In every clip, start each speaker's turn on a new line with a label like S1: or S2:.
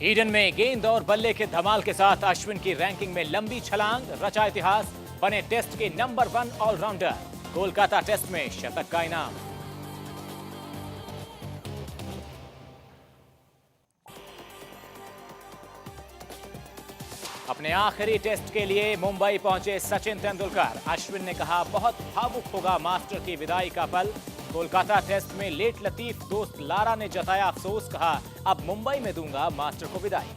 S1: Eden में गेंद और बल्ले के धमाल के साथ अश्विन की रैंकिंग में लंबी छलांग, रचा इतिहास, बने टेस्ट के नंबर 1 ऑलराउंडर। कोलकाता टेस्ट में शतक का इनाम। अपने आखिरी टेस्ट के लिए मुंबई पहुंचे सचिन तेंदुलकर। अश्विन ने कहा, बहुत भावुक होगा मास्टर की विदाई का पल। कोलकाता टेस्ट में लेट लतीफ दोस्त लारा ने जताया अफसोस, कहा अब मुंबई में दूंगा मास्टर को विदाई।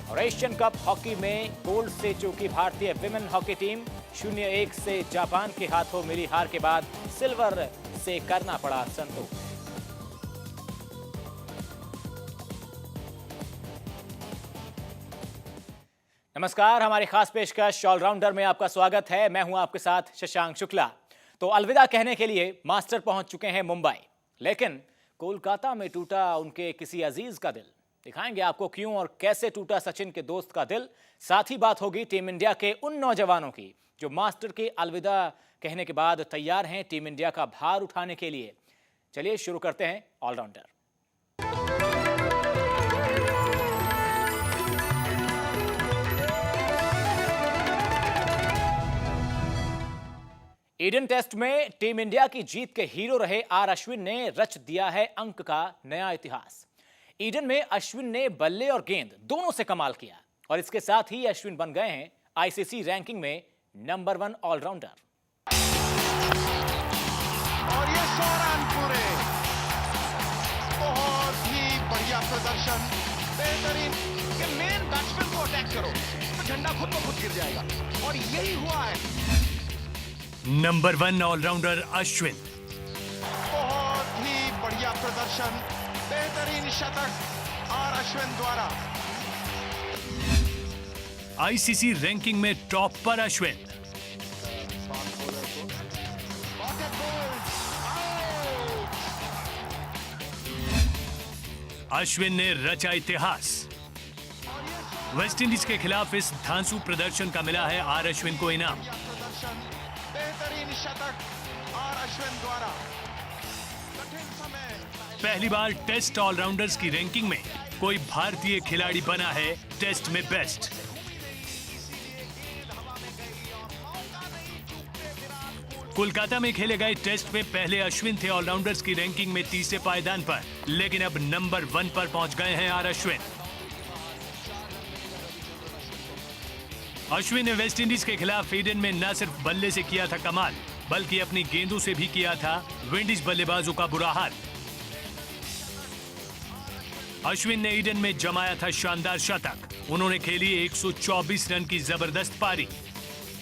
S1: और एशियन कप हॉकी में गोल्ड से चूकी भारतीय विमेन हॉकी टीम। 0-1 से जापान के हाथों मिली हार के बाद सिल्वर से करना पड़ा संतोष। नमस्कार, हमारी खास पेशकश ऑलराउंडर में आपका स्वागत है। मैं हूं आपके साथ शशांक शुक्ला। तो अलविदा कहने के लिए मास्टर पहुंच चुके हैं मुंबई, लेकिन कोलकाता में टूटा उनके किसी अजीज का दिल। दिखाएंगे आपको क्यों और कैसे टूटा सचिन के दोस्त का दिल। साथ ही बात होगी टीम इंडिया के उन नौजवानों की जो मास्टर के अलविदा कहने के बाद तैयार हैं टीम इंडिया का भार उठाने के लिए। चलिए शुरू करते हैं ऑलराउंडर। ईडन टेस्ट में टीम इंडिया की जीत के हीरो रहे आर अश्विन ने रच दिया है अंक का नया इतिहास। ईडन में अश्विन ने बल्ले और गेंद दोनों से कमाल किया और इसके साथ ही अश्विन बन गए हैं आईसीसी रैंकिंग में नंबर 1 ऑलराउंडर।
S2: और ये 100 रन पूरे, बहुत ही बढ़िया प्रदर्शन, बेहतरीन। कि मेन बैट्समैन को अटैक करो तो झंडा खुद ब खुद गिर जाएगा और यही हुआ है।
S3: Number 1 all-rounder Ashwin.
S2: बहुत ही बढ़िया प्रदर्शन, बेहतरीन शतक आर अश्विन द्वारा।
S3: आईसीसी रैंकिंग में टॉप पर अश्विन। अश्विन ने रचा इतिहास। वेस्टइंडीज के खिलाफ इस धांसू प्रदर्शन का मिला है आर अश्विन को इनाम।
S2: बेहतरीन शतक आर अश्विन द्वारा। कठिन समय,
S3: पहली बार टेस्ट ऑलराउंडर्स की रैंकिंग में कोई भारतीय खिलाड़ी बना है टेस्ट में बेस्ट। कोलकाता में खेले गए टेस्ट में पहले अश्विन थे ऑलराउंडर्स की रैंकिंग में तीसरे पायदान पर, लेकिन अब नंबर 1 पर पहुंच गए हैं आर अश्विन। अश्विन ने वेस्टइंडीज के खिलाफ ईडन में न सिर्फ बल्ले से किया था कमाल, बल्कि अपनी गेंदों से भी किया था विंडीज बल्लेबाजों का बुरा हाल। अश्विन ने ईडन में जमाया था शानदार शतक। उन्होंने खेली 124 रन की जबरदस्त पारी।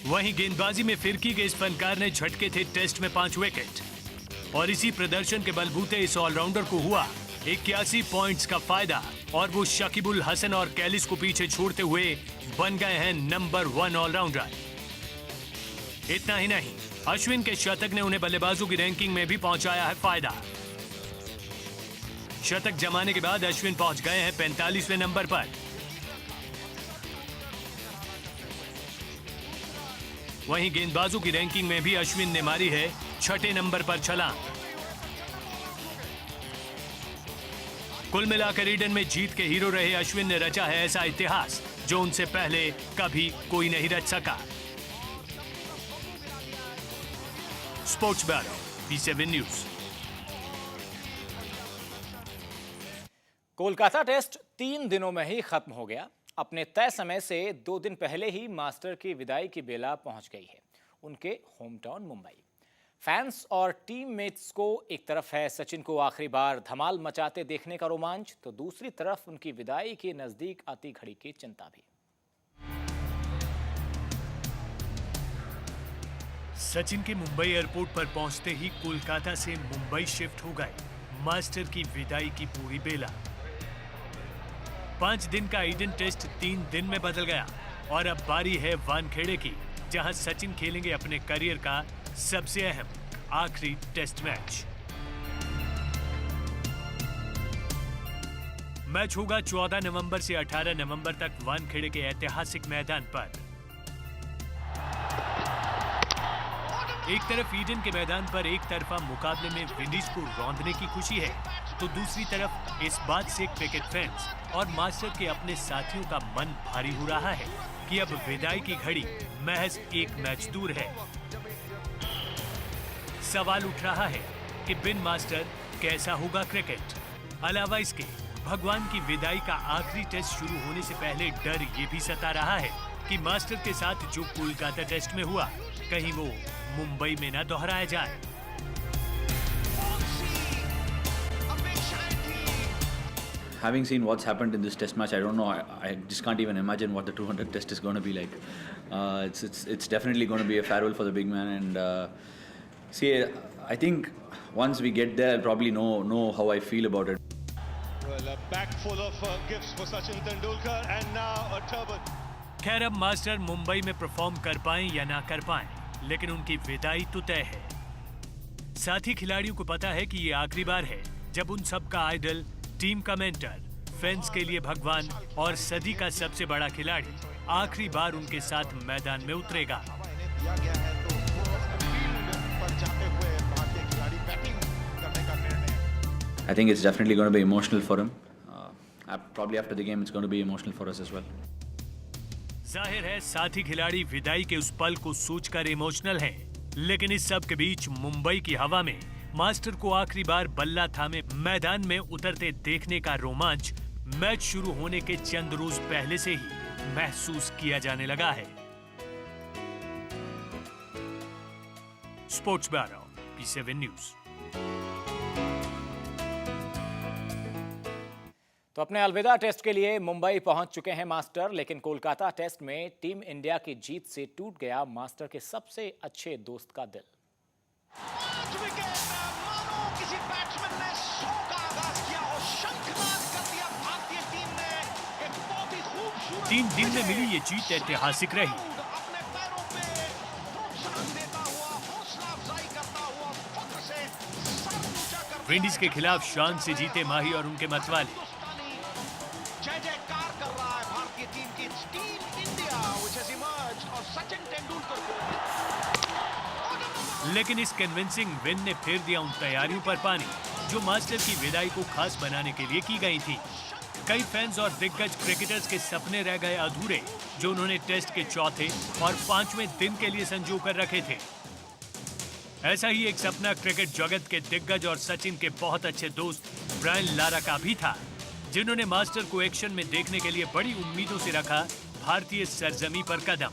S3: वहीं गेंदबाजी में फिरकी के इस फनकार ने झटके थे टेस्ट में 5 विकेट। और इसी प्रदर्शन के बलबूते इस ऑलराउंडर को हुआ 81 पॉइंट्स का फायदा और वो शकीबुल हसन और कैलिस को पीछे छोड़ते हुए बन गए हैं नंबर 1 ऑलराउंडर। इतना ही नहीं, अश्विन के शतक ने उन्हें बल्लेबाजों की रैंकिंग में भी पहुंचाया है फायदा। शतक जमाने के बाद अश्विन पहुंच गए हैं 45वें नंबर पर। वहीं गेंदबाजों की रैंकिंग में भी अश्विन ने मारी है 6ठे नंबर पर छलांग। कुल मिलाकर ईडन में जीत के हीरो रहे अश्विन ने रचा है ऐसा इतिहास जो उनसे पहले कभी कोई नहीं रच सका। Sports bureau, P7 news.
S1: Kolkata test 3 दिनों में ही खत्म हो गया। अपने तय समय से 2 दिन पहले ही मास्टर की विदाई की बेला पहुंच गई है उनके होम टाउन मुंबई। फैंस और टीममेट्स को एक तरफ है सचिन को आखिरी बार धमाल मचाते देखने का रोमांच, तो दूसरी तरफ उनकी विदाई के नजदीक आती घड़ी की चिंता भी।
S3: सचिन के मुंबई एयरपोर्ट पर पहुंचते ही कोलकाता से मुंबई शिफ्ट हो गए मास्टर की विदाई की पूरी बेला। 5 दिन का ईडन टेस्ट 3 दिन में बदल गया और अब बारी है वानखेड़े की, जहां सचिन खेलेंगे अपने करियर का सबसे अहम आखिरी टेस्ट मैच। मैच होगा 14 नवंबर से 18 नवंबर तक वानखेड़े के ऐतिहासिक मैदान पर। एक तरफ ईडन के मैदान पर एक तरफा मुकाबले में विंडीज को रौंदने की खुशी है, तो दूसरी तरफ इस बात से क्रिकेट फैंस और मास्टर के अपने साथियों का मन भारी हो रहा है कि अब विदाई की घड़ी महज एक मैच दूर है। सवाल उठ रहा है कि बिन मास्टर कैसा होगा क्रिकेट। अलावा इसके भगवान की विदाई का आखिरी टेस्ट शुरू होने से पहले डर ये भी सता रहा है कि मास्टर के साथ जो कोलकाता टेस्ट में हुआ कहीं वो मुंबई में ना दोहराया जाए।
S4: Having seen what's happened in this test match, I don't know. I just can't even imagine what the 200 test is going to be like. It's definitely going to be a farewell for the big man. And see, I think once we get there, I'll probably know how I feel about it.
S2: Well, a bag full of gifts for Sachin Tendulkar, and now a turban.
S3: खैर अब master Mumbai में perform कर पाएं या ना कर पाएं, लेकिन उनकी विदाई तो तय है। साथ ही खिलाड़ियों को पता है कि ये आखिरी बार है जब उन सब का आइडल, टीम का मेंटर, फैंस के लिए भगवान और सदी का सबसे बड़ा खिलाड़ी आखिरी बार उनके साथ मैदान में उतरेगा।
S4: I think it's definitely going to be emotional for him. Probably after the game, it's going to be emotional for us as well.
S3: जाहिर है साथी खिलाड़ी विदाई के उस पल को सोचकर इमोशनल हैं, लेकिन इस सब के बीच मुंबई की हवा में मास्टर को आखिरी बार बल्ला थामे मैदान में उतरते देखने का रोमांच मैच शुरू होने के चंद रोज पहले से ही महसूस किया जाने लगा है। Sports bureau, P7 news.
S1: तो अपने अलविदा टेस्ट के लिए मुंबई पहुंच चुके हैं मास्टर, लेकिन कोलकाता टेस्ट में टीम इंडिया की जीत से टूट गया मास्टर के सबसे अच्छे दोस्त का दिल।
S2: किसी बैट्समैन ने 100 का आगाज किया और शंखनाद कर दिया भारतीय टीम ने। एक बहुत ही खूबसूरत
S3: 3 दिन में मिली ये जीत ऐतिहासिक रही।
S2: अपने पैरों पे प्रोत्साहन देता हुआ, हौसला अफजाई करता हुआ, फख्र से सर ऊंचा कर
S3: विंडीज के खिलाफ शान से जीते माही और उनके मतवाले।
S2: जय जयकार कर रहा है भारतीय टीम की। Team India which has emerged और सचिन तेंदुलकर को।
S3: लेकिन इस कन्विंसिंग विन ने फेर दिया उन तैयारियों पर पानी जो मास्टर की विदाई को खास बनाने के लिए की गई थी। कई फैंस और दिग्गज क्रिकेटर्स के सपने रह गए अधूरे जो उन्होंने टेस्ट के चौथे और 5वें दिन के लिए संजो कर रखे थे। ऐसा ही एक सपना क्रिकेट जगत के दिग्गज और सचिन के बहुत अच्छे दोस्त ब्रायन लारा का भी था, जिन्होंने मास्टर को एक्शन में देखने के लिए बड़ी उम्मीदों से रखा भारतीय सरजमी पर कदम।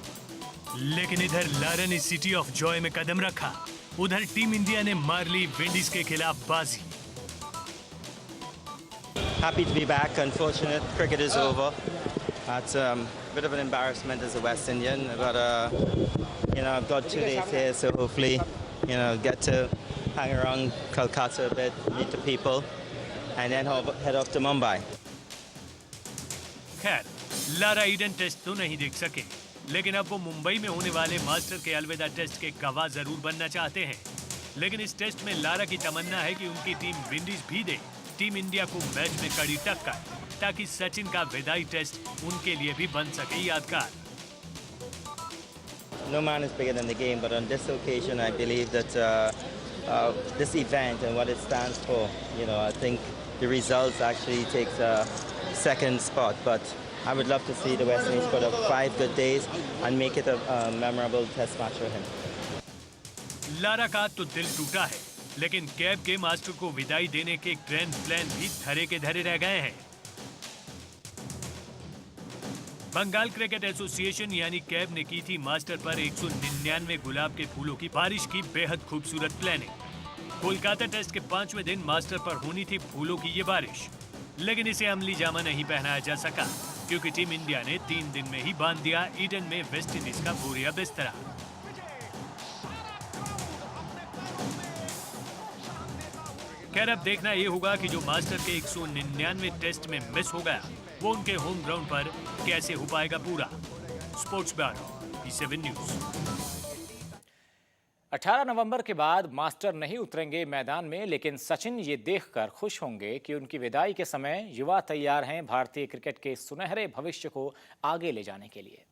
S3: लेकिन इधर लारा ने सिटी ऑफ जॉय में कदम रखा, उधर टीम इंडिया ने मार ली विंडीज के खिलाफ बाजी।
S5: Happy to be back. Unfortunate, cricket is over. That's a bit of an embarrassment as a West Indian, but I've got 2 days here, so hopefully, get to hang around Kolkata a bit, meet the people, and then head off to Mumbai.
S3: खैर, Lara Eden test तो नहीं देख सके, लेकिन अब वो मुंबई में होने वाले मास्टर के अलविदा टेस्ट के गवाह जरूर बनना चाहते हैं। लेकिन इस टेस्ट में लारा की तमन्ना है कि उनकी टीम विंडीज भी दे टीम इंडिया को मैच में कड़ी टक्कर, ताकि सचिन का विदाई टेस्ट उनके लिए भी बन सके यादगार।
S5: No man is bigger than the game, but on this occasion, I believe that this event and what it stands for, I think the results actually takes a second spot. But I would love to see the West Indies put up 5 good days and make it a memorable test match for him.
S3: Lara का तो दिल टूटा है, लेकिन cab के master को विदाई देने के ग्रैंड प्लान भी धरे के धरे रह गए हैं। बंगाल क्रिकेट एसोसिएशन यानी कैब ने की थी मास्टर पर 199 गुलाब के फूलों की बारिश की बेहद खूबसूरत प्लानिंग। कोलकाता टेस्ट के 5वें दिन मास्टर पर होनी थी फूलों की ये बारिश, लेकिन इसे अमली जामा नहीं पहनाया जा सका क्योंकि टीम इंडिया ने 3 दिन में ही बांध दिया ईडन में वेस्ट इंडीज का बोरिया बिस्तरा। खैर अब देखना ये होगा कि जो मास्टर के 199 टेस्ट में मिस हो गया वो उनके होम ग्राउंड पर कैसे हो पाएगा पूरा। Sports bureau, P7 news.
S1: 18 नवंबर के बाद मास्टर नहीं उतरेंगे मैदान में, लेकिन सचिन ये देखकर खुश होंगे कि उनकी विदाई के समय युवा तैयार हैं भारतीय क्रिकेट के सुनहरे भविष्य को आगे ले जाने के लिए।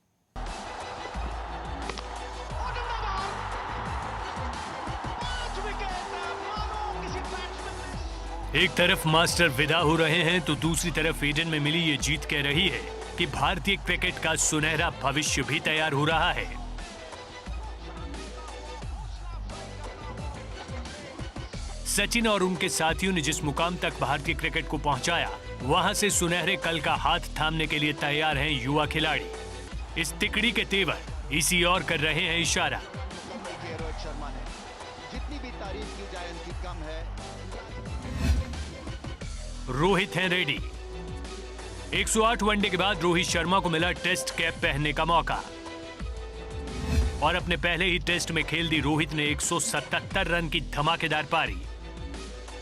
S3: एक तरफ मास्टर विदा हो रहे हैं तो दूसरी तरफ ईडन में मिली ये जीत कह रही है कि भारतीय क्रिकेट का सुनहरा भविष्य भी तैयार हो रहा है। सचिन और उनके साथियों ने जिस मुकाम तक भारतीय क्रिकेट को पहुंचाया, वहां से सुनहरे कल का हाथ थामने के लिए तैयार हैं युवा खिलाड़ी। इस तिकड़ी के तेवर इसी और कर रहे हैं इशारा।
S2: रोहित शर्मा ने जितनी भी तारीफ की जाए उनकी कम है।
S3: रोहित हैं रेडी। 108 वनडे के बाद रोहित शर्मा को मिला टेस्ट कैप पहनने का मौका और अपने पहले ही टेस्ट में खेल दी रोहित ने 177 रन की धमाकेदार पारी।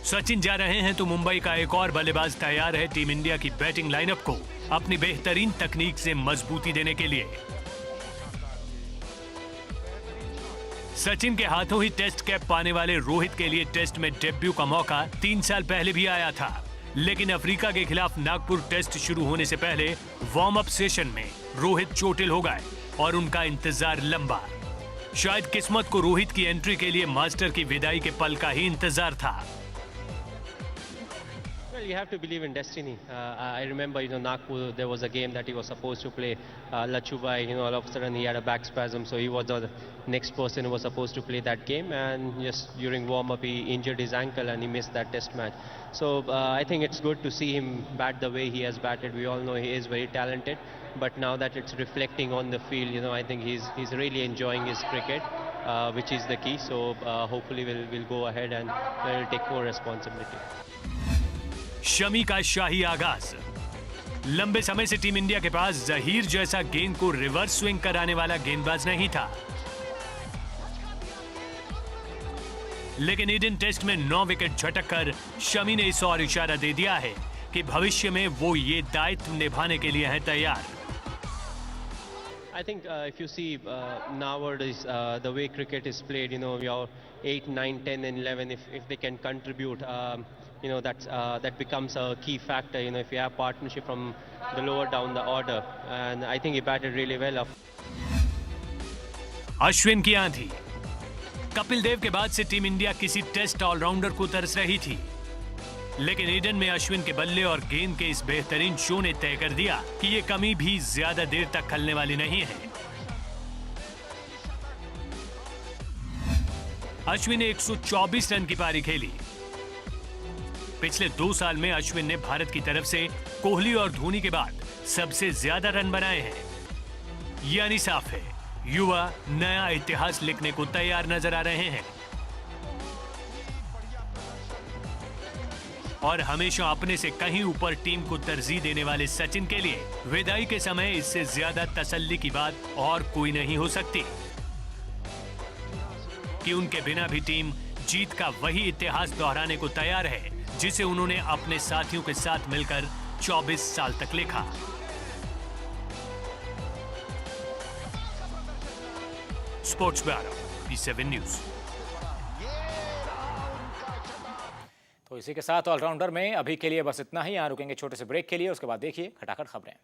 S3: सचिन जा रहे हैं तो मुंबई का एक और बल्लेबाज तैयार है टीम इंडिया की बैटिंग लाइनअप को अपनी बेहतरीन तकनीक से मजबूती देने के लिए। सचिन के हाथों ही टेस्ट कैप पाने वाले रोहित के लिए टेस्ट में डेब्यू का मौका 3 साल पहले भी आया था, लेकिन अफ्रीका के खिलाफ नागपुर टेस्ट शुरू होने से पहले वार्म अप सेशन में रोहित चोटिल हो गए और उनका इंतजार लंबा। शायद किस्मत को रोहित की एंट्री के लिए मास्टर की विदाई के पल का ही इंतजार था।
S6: Well, you have to believe in destiny. I remember, Nagpur, there was a game that he was supposed to play. Lachubai, all of a sudden he had a back spasm, so he was the next person who was supposed to play that game. And just during warm-up, he injured his ankle and he missed that test match. So I think it's good to see him bat the way he has batted. We all know he is very talented, but now that it's reflecting on the field, I think he's really enjoying his cricket, which is the key. So hopefully we'll go ahead and we'll take more responsibility.
S3: Shami का शाही आगाज। लंबे समय से team India के पास जहीर जैसा गेंद को reverse swing कराने वाला गेंदबाज नहीं था, लेकिन ईडन टेस्ट में 9 विकेट झटककर शमी ने इस और इशारा दे दिया है कि भविष्य में वो ये दायित्व निभाने के लिए है तैयार।
S6: I think if you see nowadays the way cricket is played, your 8, 9, 10 and 11, if they can contribute, that becomes a key factor, if you have partnership from the lower down the order, and I think he batted really well.
S3: Ashwin की आंधी। कपिल देव के बाद से team India किसी test allrounder को तरस रही थी, लेकिन ईडन में अश्विन के बल्ले और गेंद के इस बेहतरीन शो ने तय कर दिया कि ये कमी भी ज्यादा देर तक खलने वाली नहीं है। अश्विन ने 124 रन की पारी खेली। पिछले 2 साल में अश्विन ने भारत की तरफ से कोहली और धोनी के बाद सबसे ज्यादा रन बनाए हैं। यानी साफ है, युवा नया इतिहास लिखने को तैयार नजर आ रहे हैं और हमेशा अपने से कहीं ऊपर टीम को तरजीह देने वाले सचिन के लिए विदाई के समय इससे ज्यादा तसल्ली की बात और कोई नहीं हो सकती कि उनके बिना भी टीम जीत का वही इतिहास दोहराने को तैयार है जिसे उन्होंने अपने साथियों के साथ मिलकर 24 साल तक लिखा। Sports bureau, P7 news.
S1: तो इसी के साथ ऑलराउंडर में अभी के लिए बस इतना ही। यहाँ रुकेंगे छोटे से ब्रेक के लिए, उसके बाद देखिए खटाखट खबरें।